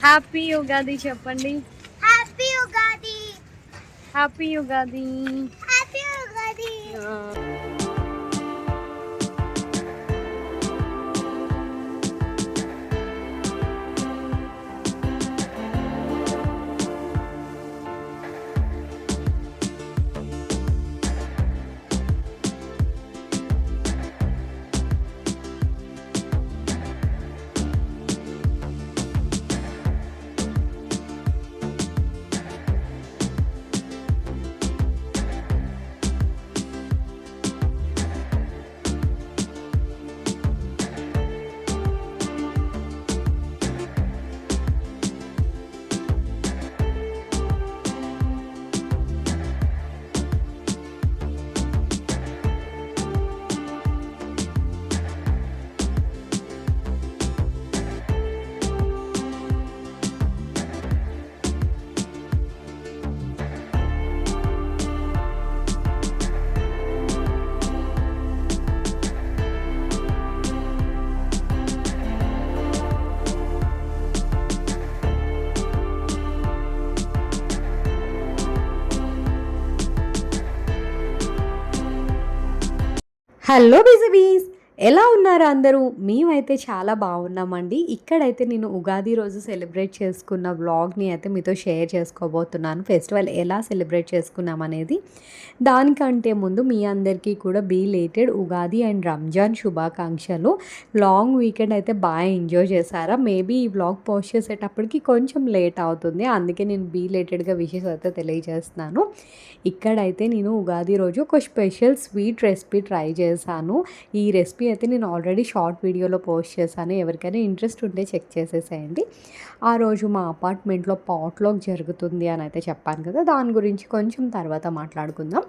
Happy Ugadi చెప్పండి. Happy Ugadi. Happy Ugadi. Happy Ugadi. Hello busy bees, ఎలా ఉన్నారు అందరూ? మేమైతే చాలా బాగున్నామండి. ఇక్కడైతే నేను ఉగాది రోజు సెలబ్రేట్ చేసుకున్న వ్లాగ్ని అయితే మీతో షేర్ చేసుకోబోతున్నాను. ఫెస్టివల్ ఎలా సెలబ్రేట్ చేసుకున్నాం అనేది. దానికంటే ముందు మీ అందరికీ కూడా బిలేటెడ్ ఉగాది అండ్ రంజాన్ శుభాకాంక్షలు. లాంగ్ వీకెండ్ అయితే బాగా ఎంజాయ్ చేశారా? మేబీ ఈ వ్లాగ్ పోస్ట్ చేసేటప్పటికి కొంచెం లేట్ అవుతుంది, అందుకే నేను బిలేటెడ్గా విషెస్ అయితే తెలియజేస్తున్నాను. ఇక్కడైతే నేను ఉగాది రోజు ఒక స్పెషల్ స్వీట్ రెసిపీ ట్రై చేశాను. ఈ రెసిపీ అయితే నేను ఆల్రెడీ షార్ట్ వీడియోలో పోస్ట్ చేశాను, ఎవరికైనా ఇంట్రెస్ట్ ఉంటే చెక్ చేసేసేయండి. ఆ రోజు మా అపార్ట్మెంట్లో పాట్లాక్ జరుగుతుంది అని అయితే చెప్పాను కదా, దాని గురించి కొంచెం తర్వాత మాట్లాడుకుందాం.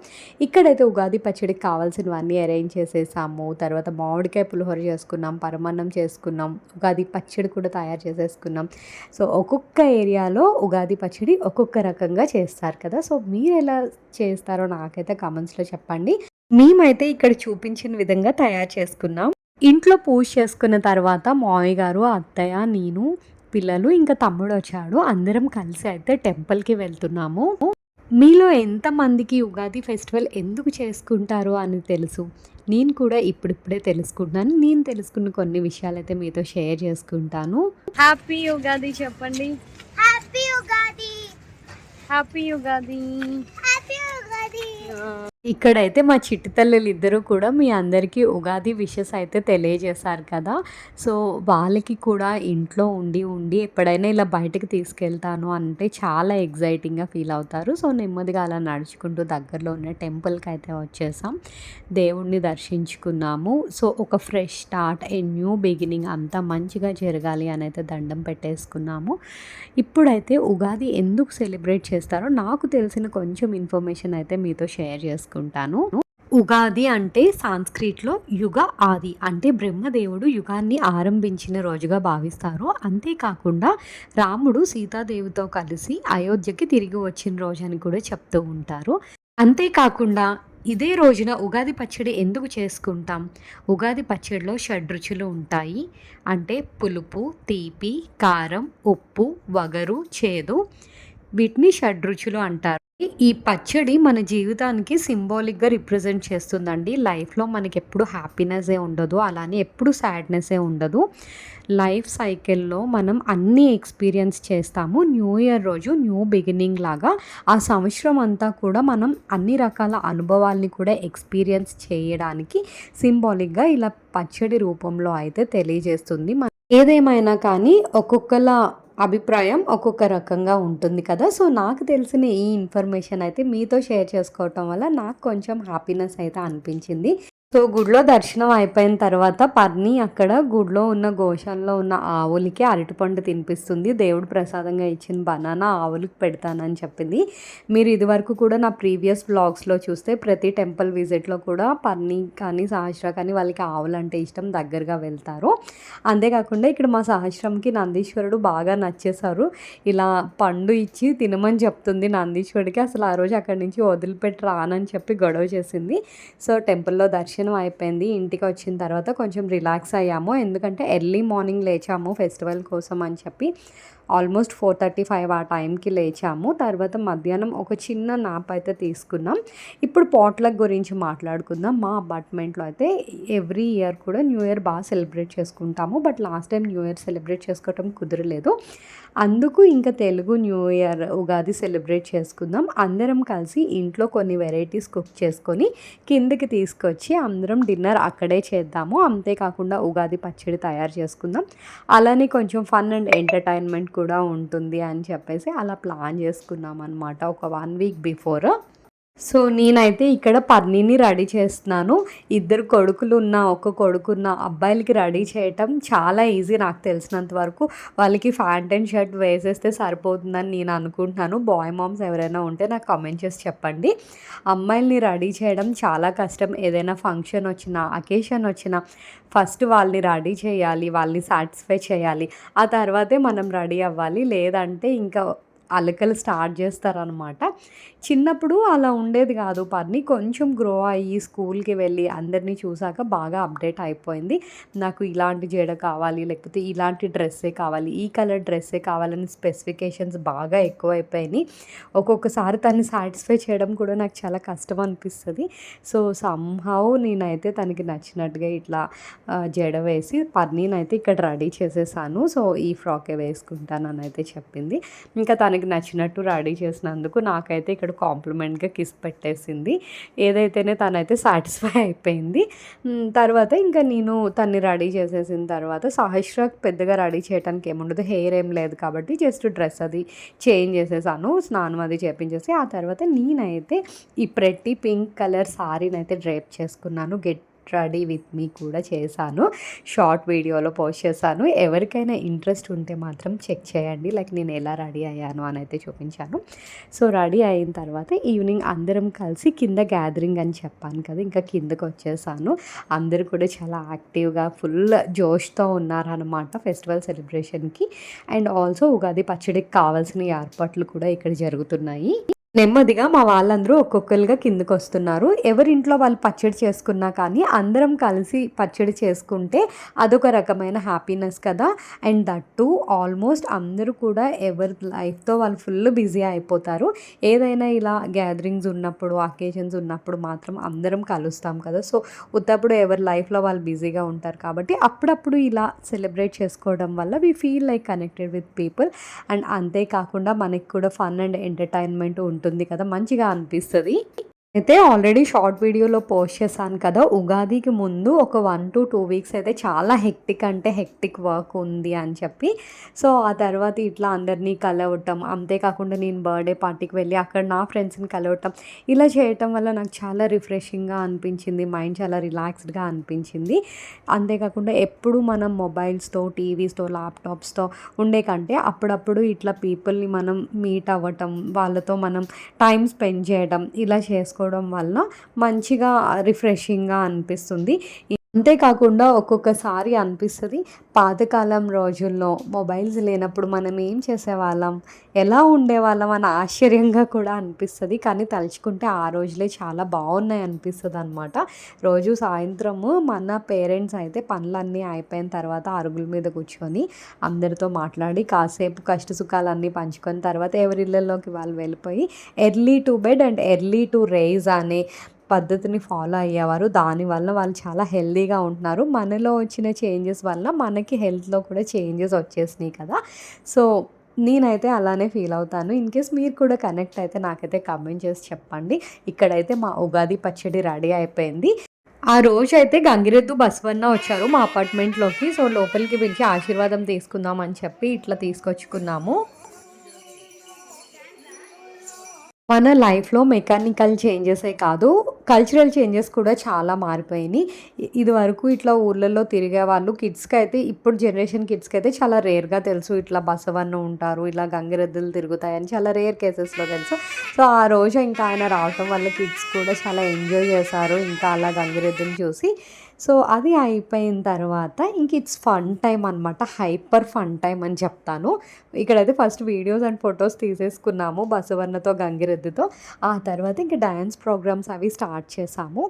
ఇక్కడైతే ఉగాది పచ్చడికి కావాల్సినవన్నీ అరేంజ్ చేసేసాము. తర్వాత మామిడికాయ పులిహోర చేసుకున్నాం, పరమాన్నం చేసుకున్నాం, ఉగాది పచ్చడి కూడా తయారు చేసేసుకున్నాం. సో ఒక్కొక్క ఏరియాలో ఉగాది పచ్చడి ఒక్కొక్క రకంగా చేస్తారు కదా, సో మీరు ఎలా చేస్తారో నాకైతే కామెంట్స్లో చెప్పండి. మేమైతే ఇక్కడ చూపించిన విధంగా తయారు చేసుకున్నాం. ఇంట్లో పూజ చేసుకున్న తర్వాత మావయ్య గారు, అత్తయ్య, నేను, పిల్లలు ఇంకా తమ్ముడు వచ్చాడు. అందరం కలిసి అయితే టెంపుల్కి వెళ్తున్నాము. మీలో ఎంతమందికి ఉగాది ఫెస్టివల్ ఎందుకు చేసుకుంటారో అని తెలుసు? నేను కూడా ఇప్పుడిప్పుడే తెలుసుకుంటున్నాను. నేను తెలుసుకున్న కొన్ని విషయాలు అయితే మీతో షేర్ చేసుకుంటాను. హ్యాపీ ఉగాది చెప్పండి. Happy Ugadi. Happy Ugadi. Happy Ugadi. ఇక్కడైతే మా చిట్టి తల్లులు ఇద్దరు కూడా మీ అందరికీ ఉగాది విషెస్ అయితే తెలియజేశారు కదా, సో వాళ్ళకి కూడా ఇంట్లో ఉండి ఎప్పుడైనా ఇలా బయటకు తీసుకెళ్తాను అంటే చాలా ఎగ్జైటింగ్గా ఫీల్ అవుతారు. సో నెమ్మదిగా అలా నడుచుకుంటూ దగ్గరలో ఉన్న టెంపుల్కి అయితే వచ్చేసాం, దేవుణ్ణి దర్శించుకున్నాము. సో ఒక fresh start, a new beginning, అంతా మంచిగా జరగాలి అని అయితే దండం పెట్టేసుకున్నాము. ఇప్పుడైతే ఉగాది ఎందుకు సెలబ్రేట్ చేస్తారో నాకు తెలిసిన కొంచెం ఇన్ఫర్మేషన్ అయితే మీతో షేర్ చేసుకుంటాను. ఉగాది అంటే సాంస్క్రిట్లో యుగ ఆది, అంటే బ్రహ్మదేవుడు యుగాన్ని ఆరంభించిన రోజుగా భావిస్తారు. అంతేకాకుండా రాముడు సీతాదేవితో కలిసి అయోధ్యకి తిరిగి వచ్చిన రోజు అని కూడా చెప్తూ ఉంటారు. అంతేకాకుండా ఇదే రోజున ఉగాది పచ్చడి ఎందుకు చేసుకుంటాం? ఉగాది పచ్చడిలో షడ్రుచులు ఉంటాయి, అంటే పులుపు, తీపి, కారం, ఉప్పు, వగరు, చేదు, వీటిని షడ్రుచులు అంటారు. ఈ పచ్చడి మన జీవితానికి సింబాలిక్గా రిప్రజెంట్ చేస్తుందండి. లైఫ్లో మనకి ఎప్పుడు హ్యాపీనెస్సే ఉండదు, అలానే ఎప్పుడు సాడ్నెస్సే ఉండదు. లైఫ్ సైకిల్లో మనం అన్నీ ఎక్స్పీరియన్స్ చేస్తాము. న్యూ ఇయర్ రోజు న్యూ బిగినింగ్ లాగా ఆ సంవత్సరం అంతా కూడా మనం అన్ని రకాల అనుభవాల్ని కూడా ఎక్స్పీరియన్స్ చేయడానికి సింబాలిక్గా ఇలా పచ్చడి రూపంలో అయితే తెలియజేస్తుంది. ఏదేమైనా కానీ ఒక్కొక్కల అభిప్రాయం ఒక్కొక్క రకంగా ఉంటుంది కదా, సో నాకు తెలిసిన ఈ ఇన్ఫర్మేషన్ అయితే మీతో షేర్ చేసుకోవటం వల్ల నాకు కొంచెం హ్యాపీనెస్ అయితే అనిపించింది. సో గుడిలో దర్శనం అయిపోయిన తర్వాత పర్ని అక్కడ గుడిలో ఉన్న గోశాలలో ఉన్న ఆవులకి అరటిపండు తినిపిస్తుంది. దేవుడు ప్రసాదంగా ఇచ్చిన బనానా ఆవులకి పెడతానని చెప్పింది. మీరు ఇదివరకు కూడా నా ప్రీవియస్ వ్లాగ్స్లో చూస్తే ప్రతి టెంపుల్ విజిట్లో కూడా పర్ని కానీ సహస్ర కానీ వాళ్ళకి ఆవులు అంటే ఇష్టం, దగ్గరగా వెళ్తారు. అంతేకాకుండా ఇక్కడ మా సహస్రంకి నందీశ్వరుడు బాగా నచ్చేశారు. ఇలా పండు ఇచ్చి తినమని చెప్తుంది నందీశ్వరుడికి. అసలు ఆ రోజు అక్కడి నుంచి వదిలిపెట్టి రానని చెప్పి గొడవ చేసింది. సో టెంపుల్లో దర్శనం అయిపోయింది. ఇంటికి వచ్చిన తర్వాత కొంచెం రిలాక్స్ అయ్యాము, ఎందుకంటే ఎర్లీ మార్నింగ్ లేచాము ఫెస్టివల్ కోసం అని చెప్పి. ఆల్మోస్ట్ 4:35 ఆ టైంకి లేచాము. తర్వాత మధ్యాహ్నం ఒక చిన్న నాప్ అయితే తీసుకున్నాం. ఇప్పుడు పాట్‌లక్ గురించి మాట్లాడుకుందాం. మా అపార్ట్మెంట్‌లో అయితే ఎవ్రీ ఇయర్ కూడా న్యూ ఇయర్ బాగా సెలబ్రేట్ చేసుకుంటాము. But last time new year celebrate చేసుకోవటం కుదరలేదు. అందుకు ఇంకా Telugu new year Ugadi celebrate చేసుకుందాం. అందరం కలిసి ఇంట్లో కొన్ని వెరైటీస్ కుక్ చేసుకొని కిందకి తీసుకొచ్చి అందరం డిన్నర్ అక్కడే చేద్దాము. అంతేకాకుండా ఉగాది పచ్చడి తయారు చేసుకుందాం. అలానే కొంచెం ఫన్ అండ్ ఎంటర్టైన్మెంట్ కూడా ఉంటుంది అని చెప్పేసి అలా ప్లాన్ చేసుకున్నాం అనమాట ఒక 1 వీక్ బిఫోర్. సో నేనైతే ఇక్కడ పన్నీని రెడీ చేస్తున్నాను. ఇద్దరు కొడుకులున్న, ఒక కొడుకున్న అబ్బాయిలకి రెడీ చేయటం చాలా ఈజీ నాకు తెలిసినంత వరకు. వాళ్ళకి ప్యాంట్ అండ్ షర్ట్ వేసేస్తే సరిపోతుందని నేను అనుకుంటున్నాను. బాయ్ మామ్స్ ఎవరైనా ఉంటే నాకు కామెంట్ చేసి చెప్పండి. అమ్మాయిల్ని రెడీ చేయడం చాలా కష్టం. ఏదైనా ఫంక్షన్ వచ్చినా, అకేషన్ వచ్చినా ఫస్ట్ వాళ్ళని రెడీ చేయాలి, వాళ్ళని సాటిస్ఫై చేయాలి. ఆ తర్వాతే మనం రెడీ అవ్వాలి. లేదంటే ఇంకా అలకలు స్టార్ట్ చేస్తారనమాట. చిన్నప్పుడు అలా ఉండేది కాదు. పర్ని కొంచెం గ్రో అయ్యి స్కూల్కి వెళ్ళి అందరినీ చూసాక బాగా అప్డేట్ అయిపోయింది. నాకు ఇలాంటి జడ కావాలి, లేకపోతే ఇలాంటి డ్రెస్సే కావాలి, ఈ కలర్ డ్రెస్సే కావాలని స్పెసిఫికేషన్స్ బాగా ఎక్కువైపోయినాయి. ఒక్కొక్కసారి తను సాటిస్ఫై చేయడం కూడా నాకు చాలా కష్టం అనిపిస్తుంది. సో సంహౌ నేనైతే తనకి నచ్చినట్టుగా ఇట్లా జడ వేసి పర్నీనైతే ఇక్కడ రెడీ చేసేసాను. సో ఈ ఫ్రాకే వేసుకుంటానని అయితే చెప్పింది. ఇంకా తనకి నచ్చినట్టు రెడీ చేసినందుకు నాకైతే ఇక్కడ కాంప్లిమెంట్గా కిస్ పెట్టేసింది. ఏదైతేనే తనైతే సాటిస్ఫై అయిపోయింది. తర్వాత ఇంకా నేను తన్ని రెడీ చేసేసిన తర్వాత సహస్ర పెద్దగా రెడీ చేయడానికి ఏముండదు, హెయిర్ ఏం లేదు కాబట్టి జస్ట్ డ్రెస్ అది చేంజ్ చేసేసాను, స్నానం అది చేపించేసి. ఆ తర్వాత నేనైతే ఈ ప్రెట్టి పింక్ కలర్ సారీని అయితే డ్రేప్ చేసుకున్నాను. గెట్ రెడీ విత్ మీ కూడా చేశాను, షార్ట్ వీడియోలో పోస్ట్ చేశాను. ఎవరికైనా ఇంట్రెస్ట్ ఉంటే మాత్రం చెక్ చేయండి. లైక్ నేను ఎలా రెడీ అయ్యాను అని అయితే చూపించాను. సో రెడీ అయిన తర్వాత ఈవినింగ్ అందరం కలిసి కింద గ్యాదరింగ్ అని చెప్పాను కదా, ఇంకా కిందకు వచ్చేసాను. అందరూ కూడా చాలా యాక్టివ్గా ఫుల్ జోష్తో ఉన్నారనమాట ఫెస్టివల్ సెలబ్రేషన్కి. అండ్ ఆల్సో ఉగాది పచ్చడికి కావాల్సిన ఏర్పాట్లు కూడా ఇక్కడ జరుగుతున్నాయి. నెమ్మదిగా మా వాళ్ళందరూ ఒక్కొక్కరుగా కిందకు వస్తున్నారు. ఎవరింట్లో వాళ్ళు పచ్చడి చేసుకున్నా కానీ అందరం కలిసి పచ్చడి చేసుకుంటే అదొక రకమైన హ్యాపీనెస్ కదా. అండ్ దట్ టు ఆల్మోస్ట్ అందరూ కూడా ఎవరి లైఫ్తో వాళ్ళు ఫుల్ బిజీ అయిపోతారు. ఏదైనా ఇలా గ్యాదరింగ్స్ ఉన్నప్పుడు, అకేషన్స్ ఉన్నప్పుడు మాత్రం అందరం కలుస్తాం కదా. సో ఉత్తప్పుడు ఎవరి లైఫ్లో వాళ్ళు బిజీగా ఉంటారు కాబట్టి అప్పుడప్పుడు ఇలా సెలబ్రేట్ చేసుకోవడం వల్ల we feel like connected with people. And అంతేకాకుండా మనకి కూడా ఫన్ అండ్ ఎంటర్టైన్మెంట్ ఉంటుంది కదా, మంచిగా అనిపిస్తుంది. అయితే ఆల్రెడీ షార్ట్ వీడియోలో పోస్ట్ చేశాను కదా, ఉగాదికి ముందు ఒక 1 to 2 వీక్స్ అయితే చాలా హెక్టిక్ వర్క్ ఉంది అని చెప్పి. సో ఆ తర్వాత ఇట్లా అందరినీ కలవటం, అంతేకాకుండా నేను బర్త్డే పార్టీకి వెళ్ళి అక్కడ నా ఫ్రెండ్స్ని కలవటం, ఇలా చేయటం వల్ల నాకు చాలా రిఫ్రెషింగ్గా అనిపించింది. మైండ్ చాలా రిలాక్స్డ్గా అనిపించింది. అంతేకాకుండా ఎప్పుడు మనం మొబైల్స్తో, టీవీస్తో, ల్యాప్టాప్స్తో ఉండే కంటే అప్పుడప్పుడు ఇట్లా పీపుల్ని మనం మీట్ అవ్వటం, వాళ్ళతో మనం టైం స్పెండ్ చేయడం, ఇలా చేసుకోవడం వల్ల మంచిగా రిఫ్రెషింగ్గా అనిపిస్తుంది. అంతేకాకుండా ఒక్కొక్కసారి అనిపిస్తుంది పాతకాలం రోజుల్లో మొబైల్స్ లేనప్పుడు మనం ఏం చేసేవాళ్ళం, ఎలా ఉండేవాళ్ళం అని ఆశ్చర్యంగా కూడా అనిపిస్తుంది. కానీ తలుచుకుంటే ఆ రోజులే చాలా బాగున్నాయి అనిపిస్తుంది అనమాట. రోజు సాయంత్రము మన పేరెంట్స్ అయితే పనులన్నీ అయిపోయిన తర్వాత అరుగుల మీద కూర్చొని అందరితో మాట్లాడి కాసేపు కష్ట సుఖాలన్నీ పంచుకొని తర్వాత ఎవరి ఇళ్ళల్లోకి వాళ్ళు వెళ్ళిపోయి early to bed and early to rise అనే పద్ధతిని ఫాలో అయ్యేవారు. దానివల్ల వాళ్ళు చాలా హెల్తీగా ఉంటున్నారు. మనలో వచ్చిన చేంజెస్ వల్ల మనకి హెల్త్లో కూడా చేంజెస్ వచ్చేసినాయి కదా. సో నేనైతే అలానే ఫీల్ అవుతాను. ఇన్ కేస్ మీరు కూడా కనెక్ట్ అయితే నాకైతే కామెంట్ చేసి చెప్పండి. ఇక్కడైతే మా ఉగాది పచ్చడి రెడీ అయిపోయింది. ఆ రోజు అయితే గంగిరెద్దు బసవన్న వచ్చారు మా అపార్ట్మెంట్లోకి. సో లోపలికి పిలిచి ఆశీర్వాదం తీసుకుందాం అని చెప్పి ఇట్లా తీసుకొచ్చుకున్నాము. మన లైఫ్లో మెకానికల్ చేంజెసే కాదు, కల్చరల్ చేంజెస్ కూడా చాలా మారిపోయినాయి. ఇది వరకు ఇట్లా ఊర్లలో తిరిగే వాళ్ళు కిడ్స్కి అయితే, ఇప్పుడు జనరేషన్ కిడ్స్కి అయితే చాలా రేర్గా తెలుసు ఇట్లా బసవన్న ఉంటారు, ఇలా గంగిరెద్దులు తిరుగుతాయని చాలా రేర్ కేసెస్లో తెలుసు. సో ఆ రోజు ఇంకా ఆయన రావటం వల్ల కిడ్స్ కూడా చాలా ఎంజాయ్ చేశారు ఇంకా అలా గంగిరెద్దుని చూసి. సో అది అయిపోయిన తర్వాత ఇంక ఇట్స్ ఫన్ టైమ్ అనమాట. హైపర్ ఫన్ టైమ్ అని చెప్తాను. ఇక్కడైతే ఫస్ట్ వీడియోస్ అండ్ ఫొటోస్ తీసేసుకున్నాము బసవన్నతో, గంగిరెద్దుతో. ఆ తర్వాత ఇంక డాన్స్ ప్రోగ్రామ్స్ అవి స్టార్ట్ చేసాము.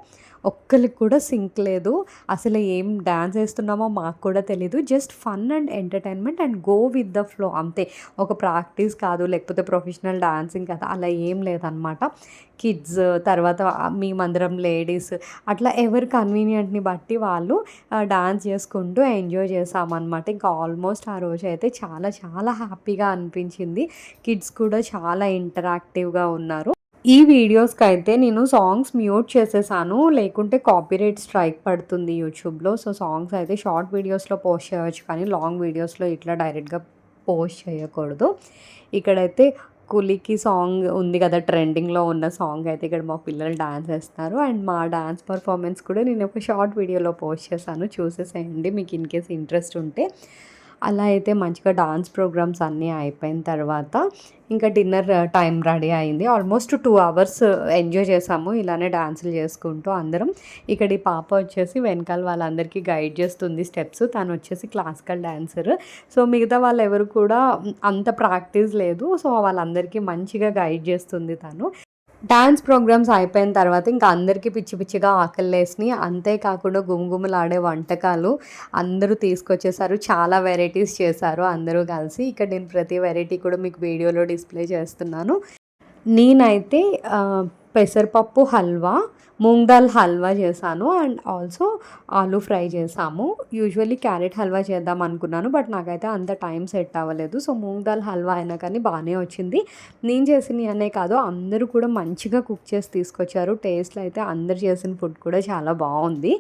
ఒక్కరికి కూడా సింక్ లేదు. అసలు ఏం డాన్స్ వేస్తున్నామో మాకు కూడా తెలీదు. Just fun and entertainment and go with the flow అంతే. ఒక ప్రాక్టీస్ కాదు, లేకపోతే ప్రొఫెషనల్ డాన్సింగ్ కదా, అలా ఏం లేదనమాట. కిడ్స్, తర్వాత మేమందరం లేడీస్, అట్లా ఎవరి కన్వీనియంట్ని బట్టి వాళ్ళు డాన్స్ చేసుకుంటూ ఎంజాయ్ చేసామన్నమాట. ఇంకా ఆల్మోస్ట్ ఆ రోజు అయితే చాలా చాలా హ్యాపీగా అనిపించింది. కిడ్స్ కూడా చాలా ఇంటరాక్టివ్గా ఉన్నారు. ఈ వీడియోస్కి అయితే నేను సాంగ్స్ మ్యూట్ చేసేసాను, లేకుంటే కాపీరైట్ స్ట్రైక్ పడుతుంది యూట్యూబ్లో. సో సాంగ్స్ అయితే షార్ట్ వీడియోస్లో పోస్ట్ చేయవచ్చు, కానీ లాంగ్ వీడియోస్లో ఇట్లా డైరెక్ట్గా పోస్ట్ చేయకూడదు. ఇక్కడైతే కులికి సాంగ్ ఉంది కదా, ట్రెండింగ్లో ఉన్న సాంగ్ అయితే ఇక్కడ మా పిల్లలు డాన్స్ వేస్తున్నారు. అండ్ మా డాన్స్ పర్ఫార్మెన్స్ కూడా నేను ఒక షార్ట్ వీడియోలో పోస్ట్ చేశాను, చూసేసేయండి మీకు ఇన్ కేస్ ఇంట్రెస్ట్ ఉంటే. అలా అయితే మంచిగా డాన్స్ ప్రోగ్రామ్స్ అన్నీ అయిపోయిన తర్వాత ఇంకా డిన్నర్ టైం రెడీ అయింది. ఆల్మోస్ట్ 2 hours ఎంజాయ్ చేసాము ఇలానే డాన్సులు చేసుకుంటూ అందరం. ఇక్కడ ఈ పాప వచ్చేసి వెనకాల వాళ్ళందరికీ గైడ్ చేస్తుంది స్టెప్స్. తను వచ్చేసి క్లాసికల్ డాన్సర్. సో మిగతా వాళ్ళు ఎవరు కూడా అంత ప్రాక్టీస్ లేదు. సో వాళ్ళందరికీ మంచిగా గైడ్ చేస్తుంది తను. డాన్స్ ప్రోగ్రామ్స్ అయిపోయిన తర్వాత ఇంకా అందరికీ పిచ్చి పిచ్చిగా ఆకలేసినాయి. అంతేకాకుండా గుమగుమలాడే వంటకాలు అందరూ తీసుకొచ్చేసారు. చాలా వెరైటీస్ చేశారు అందరూ కలిసి. ఇక్కడ నేను ప్రతి వెరైటీ కూడా మీకు వీడియోలో డిస్ప్లే చేస్తున్నాను. నేనైతే పెసరపప్పు హల్వా, మూంగ్ దాల్ హల్వా చేశాను. అండ్ ఆల్సో ఆలూ ఫ్రై చేసాము. యూజువల్లీ క్యారెట్ హల్వా చేద్దాం అనుకున్నాను, బట్ నాకైతే అంత టైం సెట్ అవ్వలేదు. సో మూంగ్ దాల్ హల్వా అయినా కానీ బాగానే వచ్చింది. నేను చేసినవి అనే కాదు, అందరూ కూడా మంచిగా కుక్ చేసి తీసుకొచ్చారు. టేస్ట్లో అయితే అందరు చేసిన ఫుడ్ కూడా చాలా బాగుంది.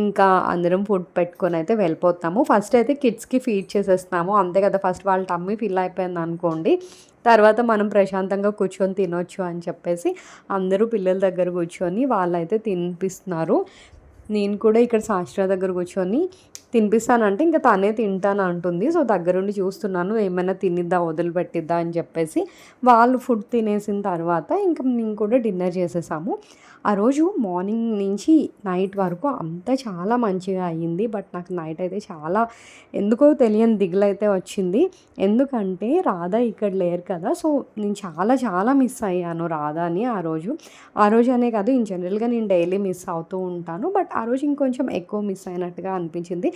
ఇంకా అందరం ఫుడ్ పెట్టుకొని అయితే వెళ్ళిపోతాము. ఫస్ట్ అయితే కిడ్స్కి ఫీడ్ చేసేస్తున్నాము, అంతే కదా. ఫస్ట్ వాళ్ళ టమ్మీ ఫిల్ అయిపోయింది అనుకోండి, తర్వాత మనం ప్రశాంతంగా కూర్చొని తినొచ్చు అని చెప్పేసి అందరూ పిల్లల దగ్గర కూర్చొని వాళ్ళైతే తినిపిస్తున్నారు. నేను కూడా ఇక్కడ శాస్త్ర దగ్గర కూర్చొని తినిపిస్తానంటే ఇంకా తనే తింటాను అంటుంది. సో దగ్గరుండి చూస్తున్నాను, ఏమైనా తినిద్దా వదిలిపెట్టిద్దా అని చెప్పేసి. వాళ్ళు ఫుడ్ తినేసిన తర్వాత ఇంకా మేము కూడా డిన్నర్ చేసేసాము. ఆ రోజు మార్నింగ్ నుంచి నైట్ వరకు అంతా చాలా మంచిగా అయ్యింది. బట్ నాకు నైట్ అయితే చాలా ఎందుకో తెలియని దిగులైతే వచ్చింది. ఎందుకంటే రాధా ఇక్కడ లేరు కదా. సో నేను చాలా చాలా మిస్ అయ్యాను రాధాని ఆ రోజు అనే కాదు, ఇన్ జనరల్గా నేను డైలీ మిస్ అవుతూ ఉంటాను. బట్ ఆ రోజు ఇంకొంచెం ఎక్కువ మిస్ అయినట్టుగా అనిపించింది.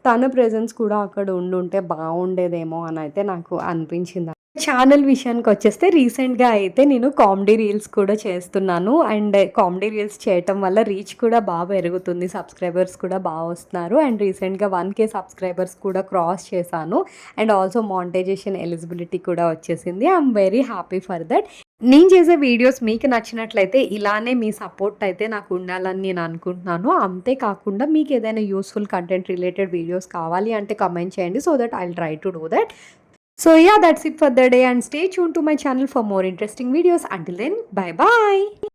తన ప్రెజెన్స్ కూడా అక్కడ ఉండుంటే బాగుండేదేమో అని అయితే నాకు అనిపించింది. ఛానల్ విషయానికి వచ్చేస్తే రీసెంట్గా అయితే నేను కామెడీ రీల్స్ కూడా చేస్తున్నాను. అండ్ కామెడీ రీల్స్ చేయటం వల్ల రీచ్ కూడా బాగా పెరుగుతుంది, సబ్స్క్రైబర్స్ కూడా బాగా వస్తున్నారు. అండ్ రీసెంట్గా 1K సబ్స్క్రైబర్స్ కూడా క్రాస్ చేశాను. అండ్ ఆల్సో మానిటైజేషన్ ఎలిజిబిలిటీ కూడా వచ్చేసింది. I'm very happy for that. నేను చేసే వీడియోస్ మీకు నచ్చినట్లయితే ఇలానే మీ సపోర్ట్ అయితే నాకు ఉండాలని నేను అనుకుంటున్నాను. అంతేకాకుండా మీకు ఏదైనా యూస్ఫుల్ కంటెంట్ రిలేటెడ్ వీడియోస్ కావాలి అంటే కమెంట్ చేయండి, so that I will try to do that. So yeah, that's it for the day, and stay tuned to my channel for more interesting videos. Until then, bye bye.